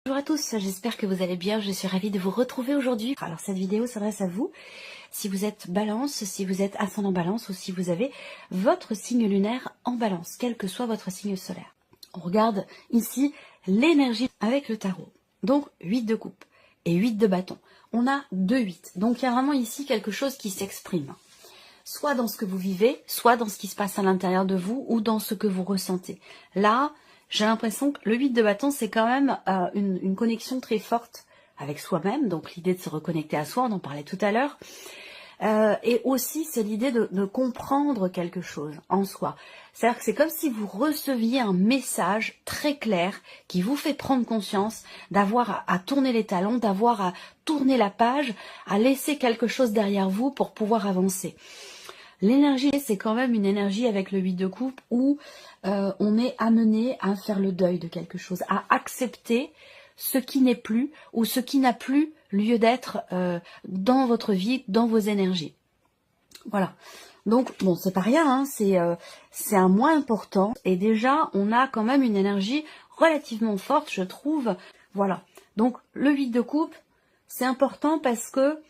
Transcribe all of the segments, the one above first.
Bonjour à tous, j'espère que vous allez bien, je suis ravie de vous retrouver aujourd'hui. Alors cette vidéo s'adresse à vous, si vous êtes balance, si vous êtes ascendant balance ou si vous avez votre signe lunaire en balance, quel que soit votre signe solaire. On regarde ici l'énergie avec le tarot. Donc 8 de coupe et 8 de bâton. On a 2-8, donc il y a vraiment ici quelque chose qui s'exprime. Soit dans ce que vous vivez, soit dans ce qui se passe à l'intérieur de vous ou dans ce que vous ressentez. Là, j'ai l'impression que le 8 de bâton, c'est quand même une connexion très forte avec soi-même. Donc l'idée de se reconnecter à soi, on en parlait tout à l'heure. Et aussi, c'est l'idée de comprendre quelque chose en soi. C'est-à-dire que c'est comme si vous receviez un message très clair qui vous fait prendre conscience d'avoir à tourner les talons, d'avoir à tourner la page, à laisser quelque chose derrière vous pour pouvoir avancer. L'énergie, c'est quand même une énergie avec le 8 de coupe où on est amené à faire le deuil de quelque chose, à accepter ce qui n'est plus ou ce qui n'a plus lieu d'être dans votre vie, dans vos énergies. Voilà. Donc, bon, c'est pas rien, hein, c'est un moins important. Et déjà, on a quand même une énergie relativement forte, je trouve. Voilà. Donc, le 8 de coupe, c'est important parce que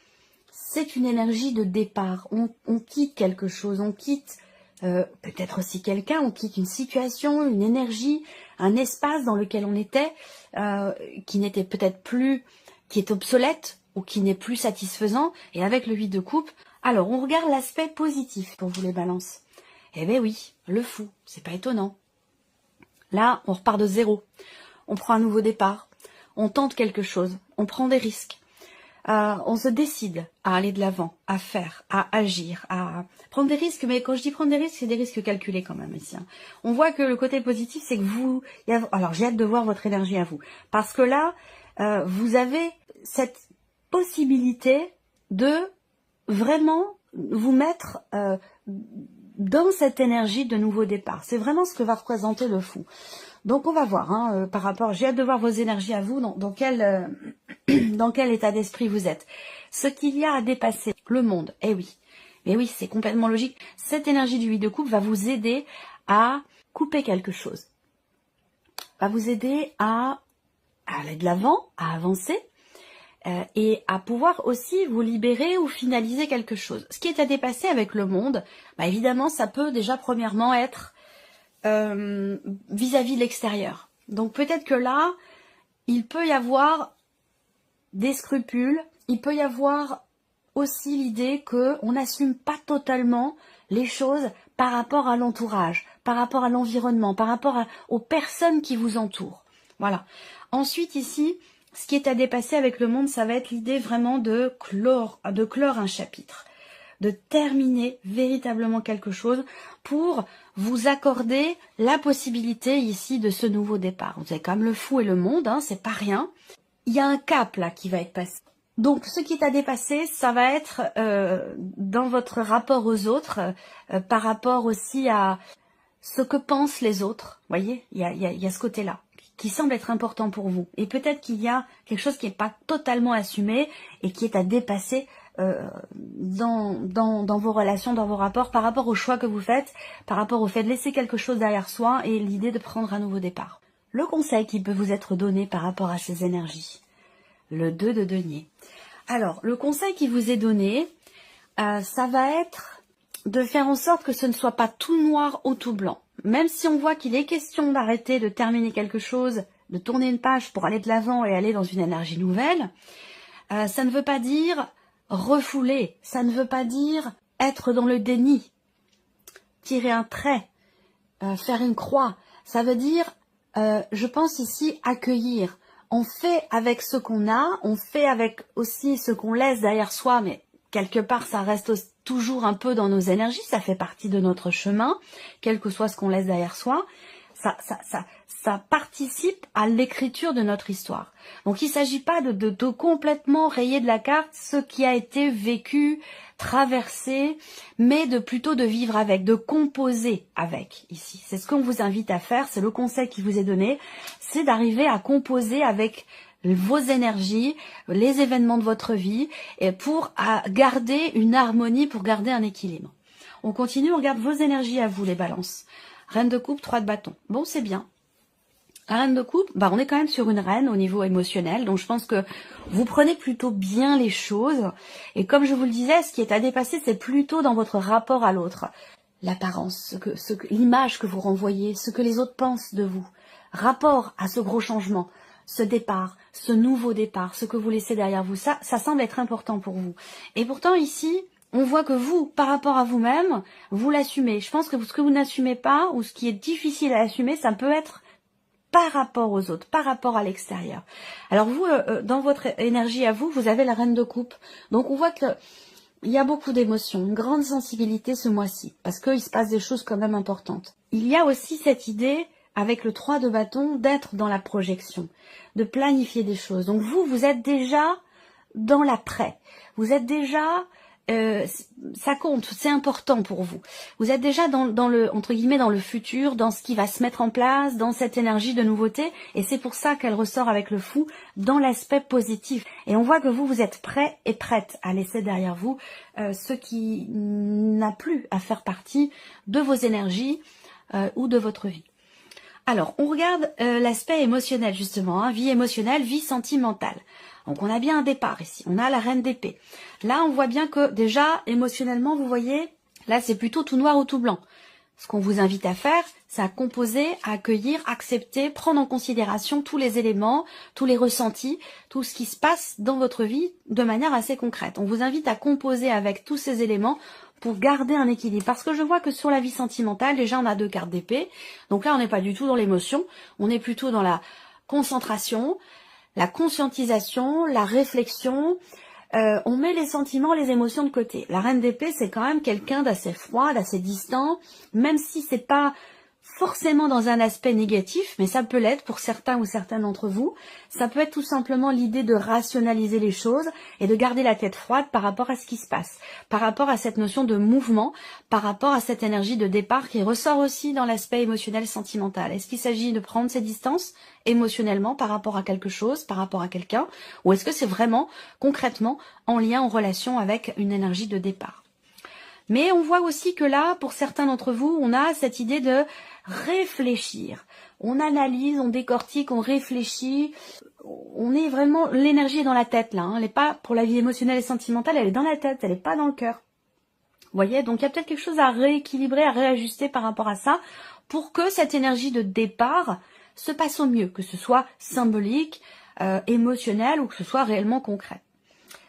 c'est une énergie de départ. On quitte quelque chose, on quitte peut-être aussi quelqu'un, on quitte une situation, une énergie, un espace dans lequel on était, qui n'était peut-être plus, qui est obsolète ou qui n'est plus satisfaisant. Et avec le 8 de coupe, alors on regarde l'aspect positif pour vous les balances. Eh bien oui, le fou, c'est pas étonnant. Là, on repart de zéro. On prend un nouveau départ, on tente quelque chose, on prend des risques. On se décide à aller de l'avant, à faire, à agir, à prendre des risques. Mais quand je dis prendre des risques, c'est des risques calculés quand même ici. Hein. On voit que le côté positif, c'est que vous... Alors j'ai hâte de voir votre énergie à vous. Parce que là, vous avez cette possibilité de vraiment vous mettre dans cette énergie de nouveau départ. C'est vraiment ce que va représenter le fou. Donc on va voir, hein, par rapport, j'ai hâte de voir vos énergies à vous, dans quel état d'esprit vous êtes. Ce qu'il y a à dépasser, le monde, eh oui, mais oui, c'est complètement logique. Cette énergie du 8 de coupe va vous aider à couper quelque chose, va vous aider à aller de l'avant, à avancer, et à pouvoir aussi vous libérer ou finaliser quelque chose. Ce qui est à dépasser avec le monde, bah évidemment, ça peut déjà premièrement être vis-à-vis de l'extérieur. Donc peut-être que là, il peut y avoir des scrupules, il peut y avoir aussi l'idée qu'on n'assume pas totalement les choses par rapport à l'entourage, par rapport à l'environnement, par rapport aux personnes qui vous entourent. Voilà. Ensuite ici, ce qui est à dépasser avec le monde, ça va être l'idée vraiment de clore un chapitre, de terminer véritablement quelque chose pour vous accorder la possibilité ici de ce nouveau départ. Vous avez quand même le fou et le monde, hein, c'est pas rien. Il y a un cap là qui va être passé. Donc ce qui est à dépasser, ça va être dans votre rapport aux autres, par rapport aussi à ce que pensent les autres. Vous voyez, il y a ce côté-là qui semble être important pour vous. Et peut-être qu'il y a quelque chose qui n'est pas totalement assumé et qui est à dépasser dans vos relations, dans vos rapports, par rapport au choix que vous faites, par rapport au fait de laisser quelque chose derrière soi et l'idée de prendre un nouveau départ. Le conseil qui peut vous être donné par rapport à ces énergies, le 2 de denier. Alors, le conseil qui vous est donné, ça va être de faire en sorte que ce ne soit pas tout noir ou tout blanc. Même si on voit qu'il est question d'arrêter, de terminer quelque chose, de tourner une page pour aller de l'avant et aller dans une énergie nouvelle, ça ne veut pas dire refouler, ça ne veut pas dire être dans le déni, tirer un trait, faire une croix. Ça veut dire, je pense ici, accueillir. On fait avec ce qu'on a, on fait avec aussi ce qu'on laisse derrière soi, mais quelque part ça reste toujours un peu dans nos énergies, ça fait partie de notre chemin, quel que soit ce qu'on laisse derrière soi. Ça participe à l'écriture de notre histoire. Donc il ne s'agit pas de complètement rayer de la carte ce qui a été vécu, traversé, mais plutôt de vivre avec, de composer avec ici. C'est ce qu'on vous invite à faire, c'est le conseil qui vous est donné, c'est d'arriver à composer avec vos énergies, les événements de votre vie, et pour garder une harmonie, pour garder un équilibre. On continue, on regarde vos énergies à vous, les balances. Reine de coupe, 3 de bâton. Bon, c'est bien. La reine de coupe, bah on est quand même sur une reine au niveau émotionnel, donc je pense que vous prenez plutôt bien les choses. Et comme je vous le disais, ce qui est à dépasser, c'est plutôt dans votre rapport à l'autre. L'apparence, l'image que vous renvoyez, ce que les autres pensent de vous. Rapport à ce gros changement, ce départ, ce nouveau départ, ce que vous laissez derrière vous, ça semble être important pour vous. Et pourtant ici, on voit que vous, par rapport à vous-même, vous l'assumez. Je pense que ce que vous n'assumez pas, ou ce qui est difficile à assumer, ça peut être par rapport aux autres, par rapport à l'extérieur. Alors vous, dans votre énergie à vous, vous avez la reine de coupe. Donc on voit que il y a beaucoup d'émotions, une grande sensibilité ce mois-ci, parce qu'il se passe des choses quand même importantes. Il y a aussi cette idée, avec le 3 de bâton, d'être dans la projection, de planifier des choses. Donc vous êtes déjà dans l'après. Vous êtes déjà... ça compte, c'est important pour vous. Vous êtes déjà dans le, entre guillemets, dans le futur, dans ce qui va se mettre en place, dans cette énergie de nouveauté, et c'est pour ça qu'elle ressort avec le fou dans l'aspect positif. Et on voit que vous êtes prêt et prête à laisser derrière vous ce qui n'a plus à faire partie de vos énergies ou de votre vie. Alors, on regarde l'aspect émotionnel justement, hein, vie émotionnelle, vie sentimentale. Donc on a bien un départ ici, on a la reine d'épée. Là on voit bien que déjà émotionnellement vous voyez, là c'est plutôt tout noir ou tout blanc. Ce qu'on vous invite à faire, c'est à composer, à accueillir, accepter, prendre en considération tous les éléments, tous les ressentis, tout ce qui se passe dans votre vie de manière assez concrète. On vous invite à composer avec tous ces éléments pour garder un équilibre. Parce que je vois que sur la vie sentimentale, déjà on a 2 cartes d'épée. Donc là on n'est pas du tout dans l'émotion, on est plutôt dans la concentration, la conscientisation, la réflexion, on met les sentiments, les émotions de côté. La reine d'épée, c'est quand même quelqu'un d'assez froid, d'assez distant, même si c'est pas forcément dans un aspect négatif, mais ça peut l'être pour certains ou certaines d'entre vous. Ça peut être tout simplement l'idée de rationaliser les choses et de garder la tête froide par rapport à ce qui se passe, par rapport à cette notion de mouvement, par rapport à cette énergie de départ qui ressort aussi dans l'aspect émotionnel sentimental. Est-ce qu'il s'agit de prendre ses distances émotionnellement par rapport à quelque chose, par rapport à quelqu'un, ou est-ce que c'est vraiment concrètement en lien, en relation avec une énergie de départ? Mais on voit aussi que là, pour certains d'entre vous, on a cette idée de réfléchir. On analyse, on décortique, on réfléchit. On est vraiment, l'énergie est dans la tête là. Hein. Elle n'est pas pour la vie émotionnelle et sentimentale, elle est dans la tête, elle n'est pas dans le cœur. Vous voyez, donc il y a peut-être quelque chose à rééquilibrer, à réajuster par rapport à ça, pour que cette énergie de départ se passe au mieux, que ce soit symbolique, émotionnel ou que ce soit réellement concret.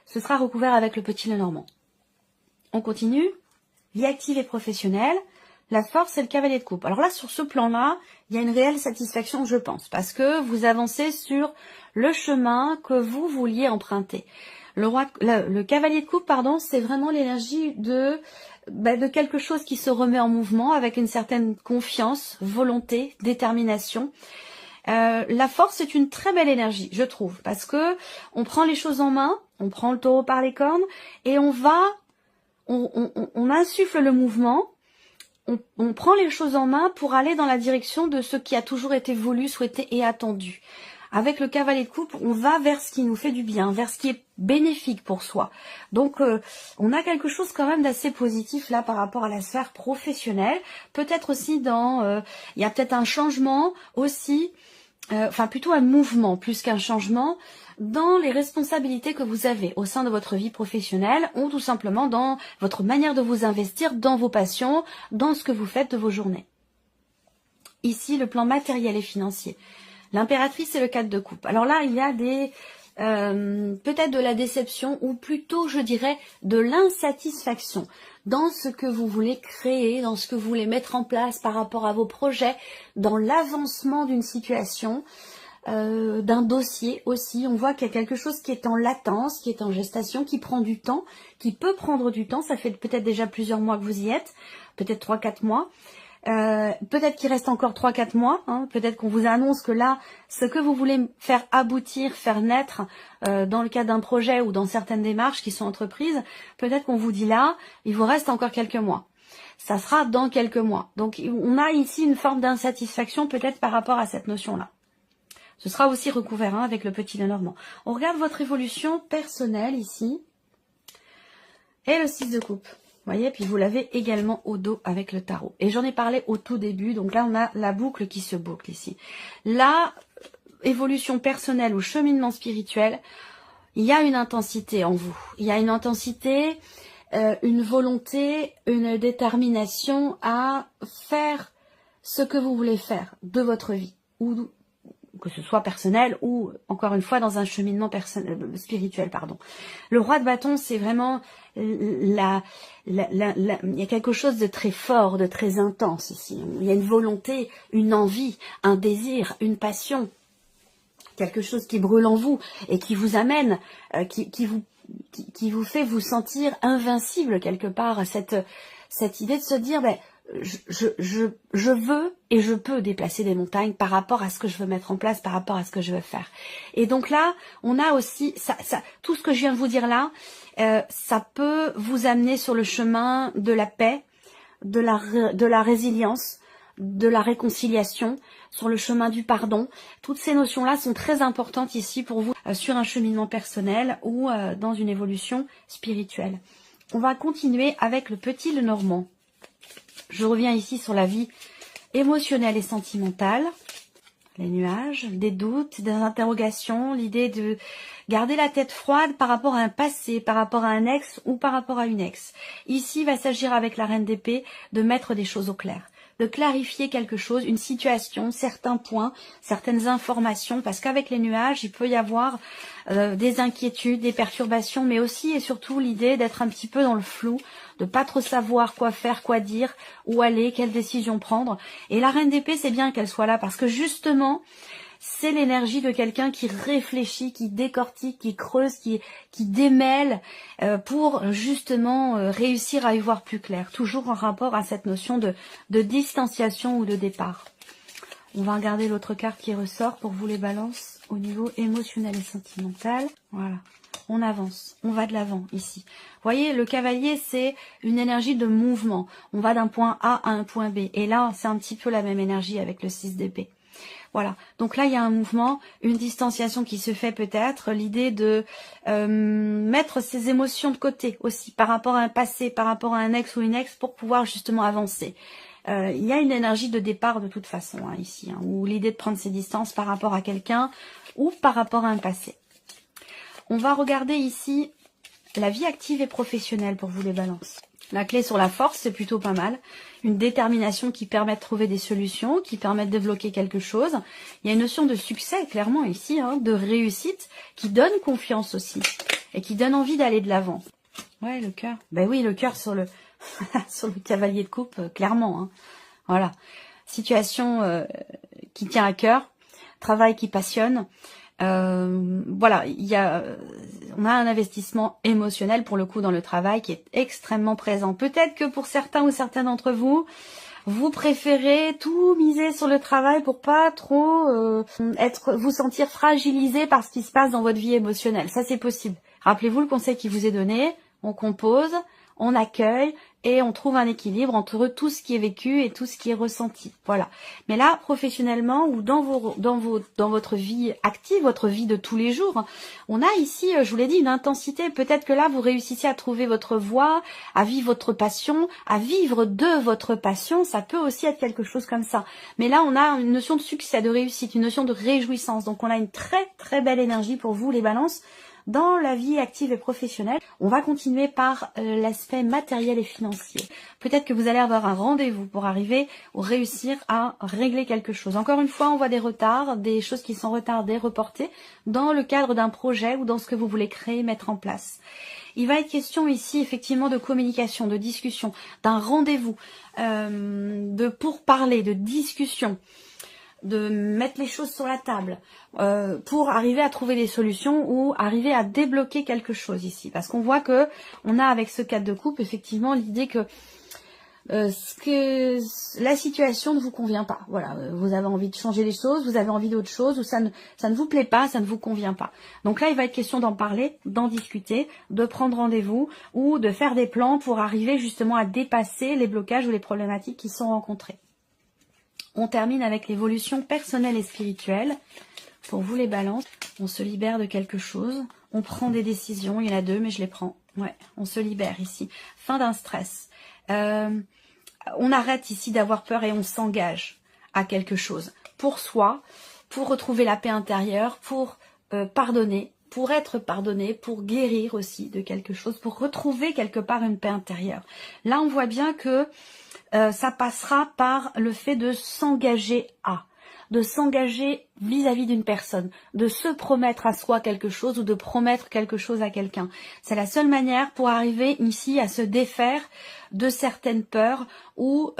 Ce sera recouvert avec le petit Lenormand. On continue. Vie active et professionnelle, la force et le cavalier de coupe. Alors là, sur ce plan-là, il y a une réelle satisfaction, je pense, parce que vous avancez sur le chemin que vous vouliez emprunter. Le cavalier de coupe, pardon, c'est vraiment l'énergie de quelque chose qui se remet en mouvement avec une certaine confiance, volonté, détermination. La force, c'est une très belle énergie, je trouve, parce que on prend les choses en main, on prend le taureau par les cornes et on insuffle le mouvement, on prend les choses en main pour aller dans la direction de ce qui a toujours été voulu, souhaité et attendu. Avec le cavalier de coupe, on va vers ce qui nous fait du bien, vers ce qui est bénéfique pour soi. Donc, on a quelque chose quand même d'assez positif là par rapport à la sphère professionnelle. Peut-être aussi il y a peut-être un changement aussi, enfin plutôt un mouvement plus qu'un changement dans les responsabilités que vous avez au sein de votre vie professionnelle ou tout simplement dans votre manière de vous investir, dans vos passions, dans ce que vous faites de vos journées. Ici, le plan matériel et financier. L'impératrice et le 4 de coupe. Alors là, il y a peut-être de la déception ou plutôt, je dirais, de l'insatisfaction dans ce que vous voulez créer, dans ce que vous voulez mettre en place par rapport à vos projets, dans l'avancement d'une situation, d'un dossier aussi. On voit qu'il y a quelque chose qui est en latence, qui est en gestation, qui prend du temps, qui peut prendre du temps. Ça fait peut-être déjà plusieurs mois que vous y êtes, peut-être 3-4 mois. Peut-être qu'il reste encore 3-4 mois, hein, peut-être qu'on vous annonce que là, ce que vous voulez faire aboutir, faire naître dans le cadre d'un projet ou dans certaines démarches qui sont entreprises, peut-être qu'on vous dit là, il vous reste encore quelques mois. Ça sera dans quelques mois. Donc on a ici une forme d'insatisfaction peut-être par rapport à cette notion-là. Ce sera aussi recouvert avec le petit Lenormand. On regarde votre évolution personnelle ici. Et le 6 de coupe. voyez, puis vous l'avez également au dos avec le tarot. Et j'en ai parlé au tout début, donc là on a la boucle qui se boucle ici. La évolution personnelle ou cheminement spirituel, il y a une intensité en vous. Il y a une intensité, une volonté, une détermination à faire ce que vous voulez faire de votre vie, ou que ce soit personnel ou, encore une fois, dans un cheminement spirituel, pardon. Le roi de bâton, c'est vraiment il y a quelque chose de très fort, de très intense ici. Il y a une volonté, une envie, un désir, une passion, quelque chose qui brûle en vous et qui vous amène, qui vous fait vous sentir invincible quelque part, cette idée de se dire, ben, je veux et je peux déplacer des montagnes par rapport à ce que je veux mettre en place, par rapport à ce que je veux faire. Et donc là, on a aussi, tout ce que je viens de vous dire là, ça peut vous amener sur le chemin de la paix, de la résilience, de la réconciliation, sur le chemin du pardon. Toutes ces notions-là sont très importantes ici pour vous sur un cheminement personnel ou dans une évolution spirituelle. On va continuer avec le petit Lenormand. Je reviens ici sur la vie émotionnelle et sentimentale, les nuages, des doutes, des interrogations, l'idée de garder la tête froide par rapport à un passé, par rapport à un ex ou par rapport à une ex. Ici, il va s'agir avec la reine d'épée de mettre des choses au clair, de clarifier quelque chose, une situation, certains points, certaines informations, parce qu'avec les nuages, il peut y avoir des inquiétudes, des perturbations, mais aussi et surtout l'idée d'être un petit peu dans le flou, de pas trop savoir quoi faire, quoi dire, où aller, quelle décision prendre. Et la reine d'épée, c'est bien qu'elle soit là, parce que justement, c'est l'énergie de quelqu'un qui réfléchit, qui décortique, qui creuse, qui démêle pour justement réussir à y voir plus clair. Toujours en rapport à cette notion de distanciation ou de départ. On va regarder l'autre carte qui ressort pour vous les balances au niveau émotionnel et sentimental. Voilà, on avance, on va de l'avant ici. Vous voyez, le cavalier, c'est une énergie de mouvement. On va d'un point A à un point B. Et là, c'est un petit peu la même énergie avec le 6 d'épée. Voilà, donc là il y a un mouvement, une distanciation qui se fait peut-être, l'idée de mettre ses émotions de côté aussi par rapport à un passé, par rapport à un ex ou une ex pour pouvoir justement avancer. Il y a une énergie de départ de toute façon hein, ici, hein, ou l'idée de prendre ses distances par rapport à quelqu'un ou par rapport à un passé. On va regarder ici la vie active et professionnelle pour vous les balances. La clé sur la force, c'est plutôt pas mal. Une détermination qui permet de trouver des solutions, qui permet de débloquer quelque chose. Il y a une notion de succès, clairement, ici, hein, de réussite, qui donne confiance aussi. Et qui donne envie d'aller de l'avant. Ouais, le cœur. Ben oui, le cœur sur le sur le cavalier de coupe, clairement. Hein. Voilà. Situation qui tient à cœur. Travail qui passionne. Voilà, on a un investissement émotionnel pour le coup dans le travail qui est extrêmement présent. Peut-être que pour certains ou certaines d'entre vous, vous préférez tout miser sur le travail pour pas trop vous sentir fragilisé par ce qui se passe dans votre vie émotionnelle. Ça, c'est possible. Rappelez-vous le conseil qui vous est donné. On compose, on accueille et on trouve un équilibre entre tout ce qui est vécu et tout ce qui est ressenti. Voilà. Mais là, professionnellement ou dans votre vie active, votre vie de tous les jours, on a ici, je vous l'ai dit, une intensité. Peut-être que là, vous réussissez à trouver votre voie, à vivre votre passion, à vivre de votre passion. Ça peut aussi être quelque chose comme ça. Mais là, on a une notion de succès, de réussite, une notion de réjouissance. Donc, on a une très, très belle énergie pour vous, les balances. Dans la vie active et professionnelle, on va continuer par l'aspect matériel et financier. Peut-être que vous allez avoir un rendez-vous pour arriver ou réussir à régler quelque chose. Encore une fois, on voit des retards, des choses qui sont retardées, reportées, dans le cadre d'un projet ou dans ce que vous voulez créer, mettre en place. Il va être question ici effectivement de communication, de discussion, d'un rendez-vous, de pourparler, de discussion, de mettre les choses sur la table pour arriver à trouver des solutions ou arriver à débloquer quelque chose ici. Parce qu'on voit que on a avec ce 4 de coupe effectivement l'idée que la situation ne vous convient pas. Voilà, vous avez envie de changer les choses, vous avez envie d'autre chose, ou ça ne vous plaît pas, ça ne vous convient pas. Donc là, il va être question d'en parler, d'en discuter, de prendre rendez-vous ou de faire des plans pour arriver justement à dépasser les blocages ou les problématiques qui sont rencontrées. On termine avec l'évolution personnelle et spirituelle. Pour vous les balances, on se libère de quelque chose. On prend des décisions, il y en a 2, mais je les prends. Ouais, on se libère ici. Fin d'un stress. On arrête ici d'avoir peur et on s'engage à quelque chose. Pour soi, pour retrouver la paix intérieure, pour pardonner, pour être pardonné, pour guérir aussi de quelque chose, pour retrouver quelque part une paix intérieure. Là, on voit bien que ça passera par le fait de s'engager de s'engager vis-à-vis d'une personne, de se promettre à soi quelque chose ou de promettre quelque chose à quelqu'un. C'est la seule manière pour arriver ici à se défaire de certaines peurs ou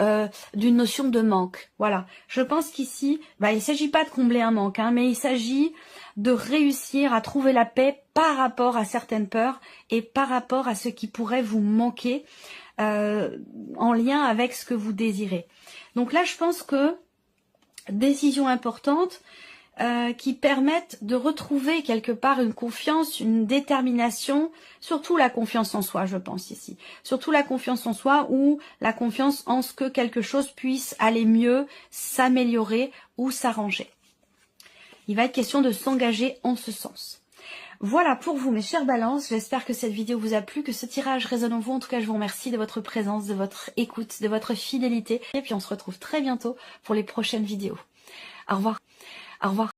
d'une notion de manque. Voilà, je pense qu'ici, il ne s'agit pas de combler un manque, mais il s'agit de réussir à trouver la paix par rapport à certaines peurs et par rapport à ce qui pourrait vous manquer en lien avec ce que vous désirez. Donc là, je pense que décisions importantes qui permettent de retrouver quelque part une confiance, une détermination, surtout la confiance en soi, je pense ici. Surtout la confiance en soi ou la confiance en ce que quelque chose puisse aller mieux, s'améliorer ou s'arranger. Il va être question de s'engager en ce sens. Voilà pour vous mes chères balances, j'espère que cette vidéo vous a plu, que ce tirage résonne en vous. En tout cas, je vous remercie de votre présence, de votre écoute, de votre fidélité. Et puis on se retrouve très bientôt pour les prochaines vidéos. Au revoir. Au revoir.